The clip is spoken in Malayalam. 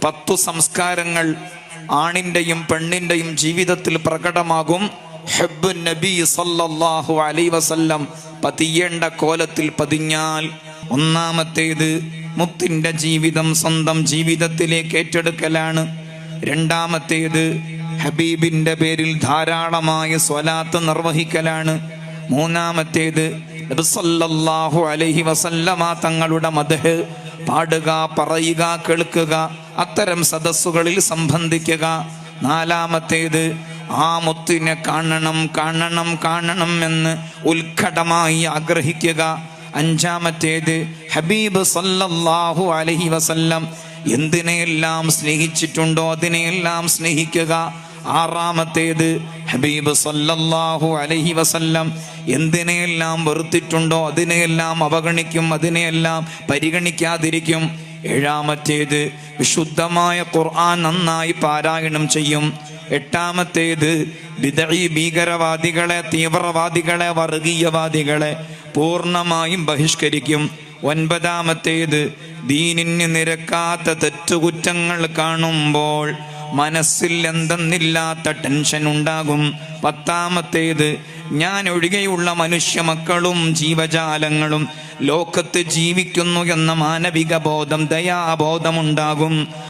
10 സംസ്കാരങ്ങൾ ആണിൻ്റെയും പെണ്ണിൻ്റെയും ജീവിതത്തിൽ പ്രകടമാകും. ഹബ്ബുൻ നബി സല്ലല്ലാഹു അലൈഹി വസല്ലം പതിയേണ്ട കോലത്തിൽ പതിഞ്ഞാൽ. ഒന്നാമത്തേത് മുത്തിൻ്റെ ജീവിതം സ്വന്തം ജീവിതത്തിലേക്ക് ഏറ്റെടുക്കലാണ്. രണ്ടാമത്തേത് ഹബീബിൻ്റെ പേരിൽ ധാരാളമായ സ്വലാത്ത് നിർവഹിക്കലാണ്. മൂന്നാമത്തേത് നബി സല്ലല്ലാഹു അലൈഹി വസല്ലമ തങ്ങളുടെ മദ്ഹ് പാടുക, പറയുക, കേൾക്കുക, അത്തരം സദസ്സുകളിൽ സംബന്ധിക്കുക. നാലാമത്തേത് ആ മുത്തിനെ കാണണം കാണണം കാണണം എന്ന് ഉത്കടമായി ആഗ്രഹിക്കുക. അഞ്ചാമത്തേത് ഹബീബ് സല്ലല്ലാഹു അലൈഹി വസല്ലം എന്തിനെയെല്ലാം സ്നേഹിച്ചിട്ടുണ്ടോ അതിനെയെല്ലാം സ്നേഹിക്കുക. ആറാമത്തേത് ഹബീബ് സല്ലല്ലാഹു അലൈഹി വസല്ലം എന്തിനെയെല്ലാം വെറുത്തിട്ടുണ്ടോ അതിനെയെല്ലാം അവഗണിക്കും, അതിനെയെല്ലാം പരിഗണിക്കാതിരിക്കും. ഏഴാമത്തേത് വിശുദ്ധമായ ഖുർആൻ നന്നായി പാരായണം ചെയ്യും. എട്ടാമത്തേത് ബിദ്ഈ ഭീകരവാദികളെ, തീവ്രവാദികളെ, വർഗീയവാദികളെ പൂർണ്ണമായും ബഹിഷ്കരിക്കും. ഒൻപതാമത്തേത് ദീനിന് നിരക്കാത്ത തെറ്റുകുറ്റങ്ങൾ കാണുമ്പോൾ മനസ്സിൽ എന്തെന്നില്ലാത്ത ടെൻഷൻ ഉണ്ടാകും. പത്താമത്തേത് ഞാൻ ഒഴികെയുള്ള മനുഷ്യ മക്കളും ജീവജാലങ്ങളും ലോകത്ത് ജീവിക്കുന്നു എന്ന മാനവിക ബോധം, ദയാബോധമുണ്ടാകും.